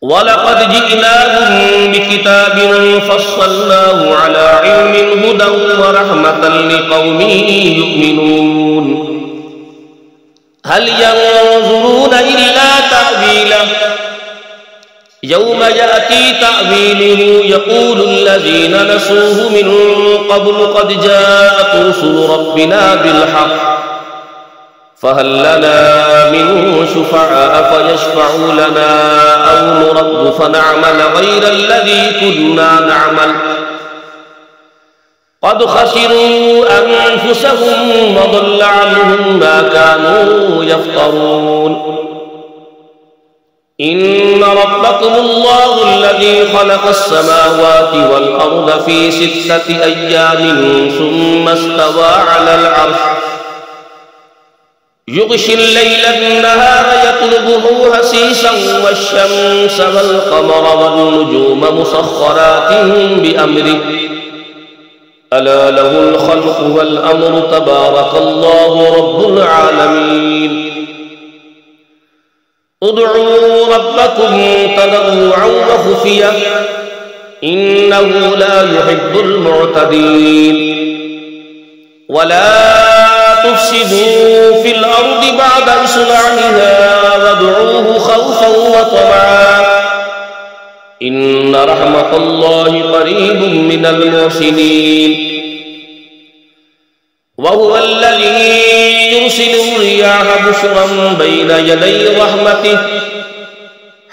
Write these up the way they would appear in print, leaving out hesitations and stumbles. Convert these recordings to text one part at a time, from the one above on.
ولقد جئناهم بكتاب فصلناه على علم هدى ورحمة لقوم يؤمنون هل ينظرون إلا تأويله يوم يأتي تأويله يقول الذين نسوه من قبل قد جاءت رسل ربنا بالحق فهل لنا من شفعاء فيشفعوا لنا أو نرد فنعمل غير الذي كنا نعمل قد خسروا أنفسهم وضل عنهم ما كانوا يفترون إن ربكم الله الذي خلق السماوات والأرض في 6 أيام ثم استوى على العرش يغشي الليل النهار يطلبه حثيثا والشمس والقمر والنجوم مسخرات بأمره ألا له الخلق والأمر تبارك الله رب العالمين ادعوا ربكم تضرعا وخفيا إنه لا يحب المعتدين ولا تفسدوا في الأرض بعد إصلاحها وادعوه خوفا وطمعا إن رحمة الله قريب من المحسنين وهو الذي يرسل الرياح بشرا بين يدي رحمته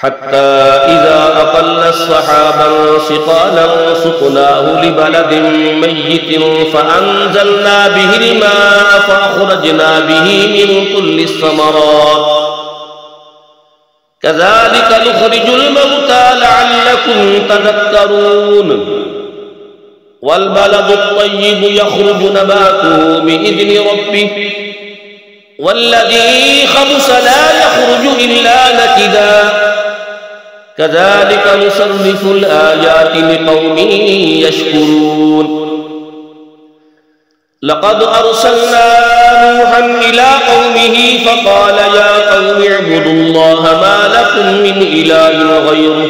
حتى إذا أقلت سحابا ثقالا سقناه لبلد ميت فأنزلنا به الماء فأخرجنا به من كل الثمرات كذلك نخرج الموتى لعلكم تذكرون والبلد الطيب يخرج نباته بإذن ربه والذي خبث لا يخرج إلا نكدا كذلك نصرف الآيات لقوم يشكرون لقد أرسلنا نوحا إلى قومه فقال يا قوم اعبدوا الله ما لكم من إله غيره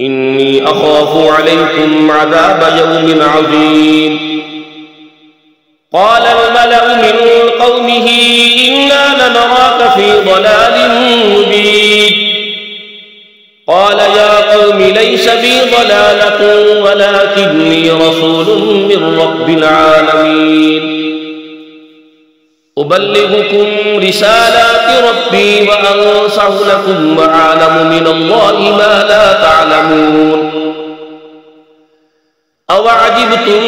إني أخاف عليكم عذاب يوم عظيم قال الملأ من قومه إنا لنراك في ضلال مبين قال يا قوم ليس بي ضلالة ولكني رسول من رب العالمين أبلغكم رسالات ربي وأنصح لكم وأعلم من الله ما لا تعلمون أوعجبتم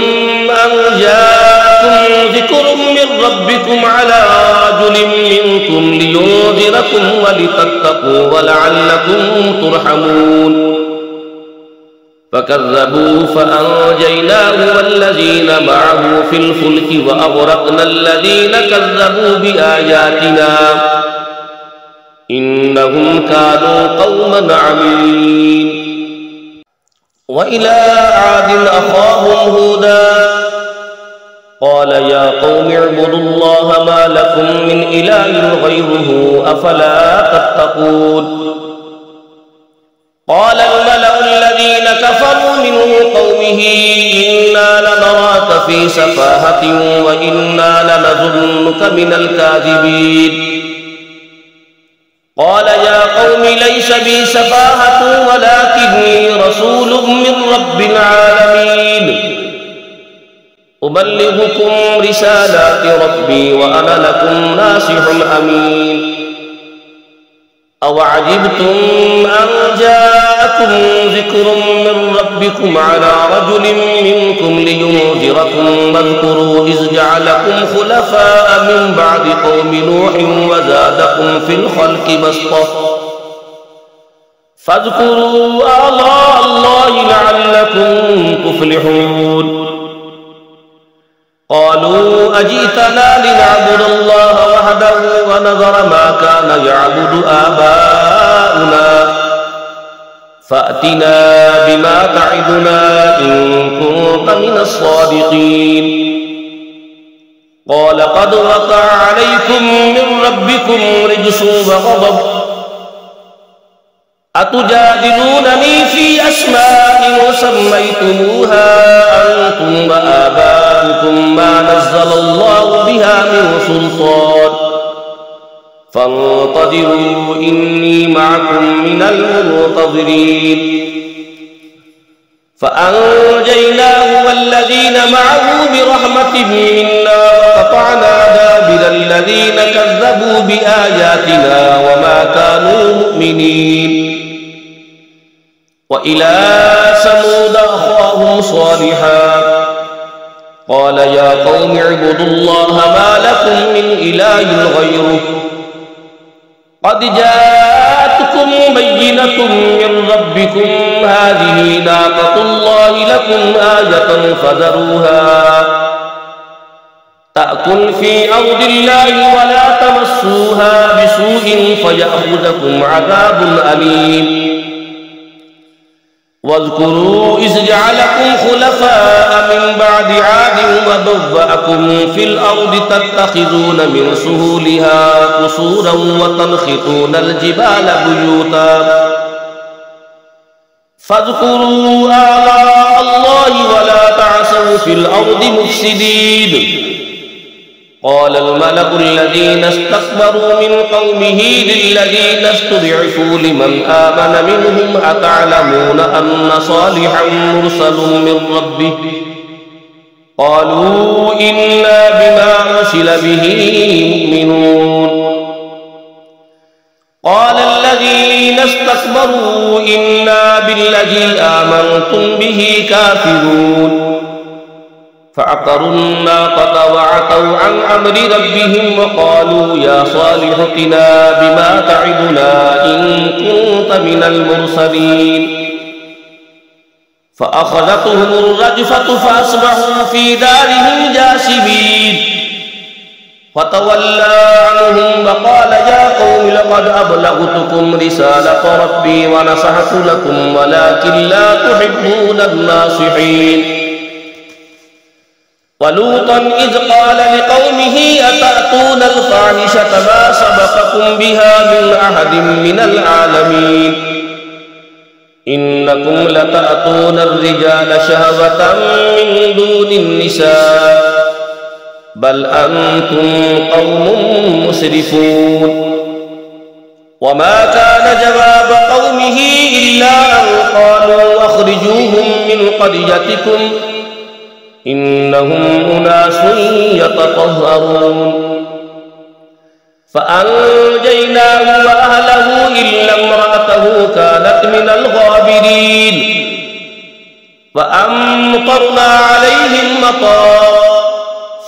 أن جاءكم ذكر من ربكم على رجل منكم لينذركم ولتتقوا ولعلكم ترحمون فكذبوا فأنجيناه والذين معه في الفلك وأغرقنا الذين كذبوا بآياتنا إنهم كانوا قوما عمين وإلى عاد أخاهم هودا قال يا قوم اعبدوا الله ما لكم من إله غيره أفلا تتقون قال الملأ الذين كفروا من قومه إنا لنراك في سفاهة وإنا لنظنك من الكاذبين قال يا قوم ليس بي سفاهة ولكني رسول من رب العالمين أبلغكم رسالات ربي وأنا لكم ناصح أمين أوعجبتم أن جاءكم ذكر من ربكم على رجل منكم لينذركم واذكروا إذ جعلكم خلفاء من بعد قوم نوح وزادكم في الخلق بسطة فاذكروا آلاء الله لعلكم تفلحون قالوا أجئتنا لنعبد الله وحده ونذر ما كان يعبد آباؤنا فأتنا بما تعدنا إن كنت من الصادقين قال قد وقع عليكم من ربكم رجس وغضب أتجادلونني في أسماء سميتموها أنتم وآباؤكم ما نزل الله بها من سلطان فانتظروا إني معكم من المنتظرين فأنجيناه والذين معه برحمة منا وقطعنا دابر الذين كذبوا بآياتنا وما كانوا مؤمنين وإلى ثمود أخاهم صالحا قال يا قوم اعبدوا الله ما لكم من إله غيره قد جاءتكم بينة من ربكم هذه ناقة الله لكم آية فذروها تأكل في أرض الله ولا تمسوها بسوء فيأخذكم عذاب أليم واذكروا إذ جعلكم خلفاء من بعد عاد وبوأكم في الأرض تتخذون من سهولها قصورا وتنحتون الجبال بيوتا فاذكروا آلاء الله ولا تعثوا في الأرض مفسدين قال الملأ الذين استكبروا من قومه للذين استضعفوا لمن آمن منهم أتعلمون أن صالحا مرسل من ربه قالوا إنا بما أرسل به مؤمنون قال الذين استكبروا إنا بالذي آمنتم به كافرون فعقروا الناقة وعتوا عن أمر ربهم وقالوا يا صالح ائتنا بما تعدنا إن كنت من المرسلين فأخذتهم الرجفة فأصبحوا في دارهم جاثمين فتولى عنهم وقال يا قوم لقد أبلغتكم رسالة ربي ونصحت لكم ولكن لا تحبون الناصحين ولوطا إذ قال لقومه أتأتون الفاحشة ما سبقكم بها من أحد من العالمين إنكم لتأتون الرجال شهوة من دون النساء بل أنتم قوم مسرفون وما كان جواب قومه إلا أن قالوا أخرجوهم من قريتكم إنهم أناس يتطهرون فأنجيناه وأهله إلا امرأته كانت من الغابرين فأمطرنا عليهم مطرا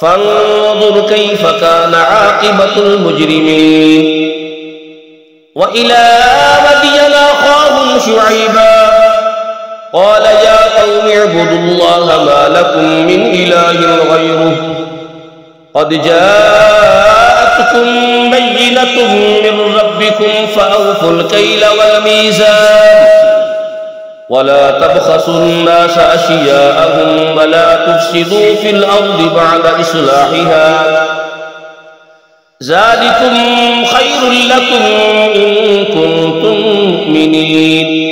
فانظر كيف كان عاقبة المجرمين وإلى مدين أخاهم شعيبا قال يا قوم اعبدوا الله ما لكم من إله غيره قد جاءتكم بينة من ربكم فأوفوا الكيل والميزان ولا تبخسوا الناس أشياءهم ولا تفسدوا في الأرض بعد إصلاحها ذلكم خير لكم إن كنتم مؤمنين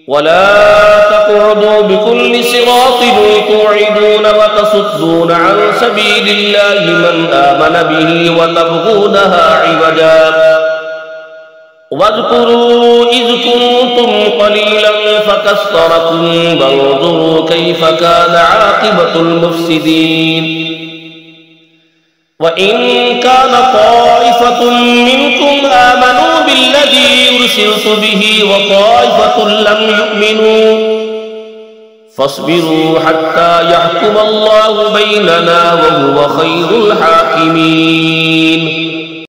ولا تقعدوا بكل صراط توعدون وتصدون عن سبيل الله من آمن به وتبغونها عوجا واذكروا إذ كنتم قليلا فكثركم وانظروا كيف كان عاقبة المفسدين وإن كان طائفة منكم آمنوا بالذي أرسلت به وطائفة لم يؤمنوا فاصبروا حتى يحكم الله بيننا وهو خير الحاكمين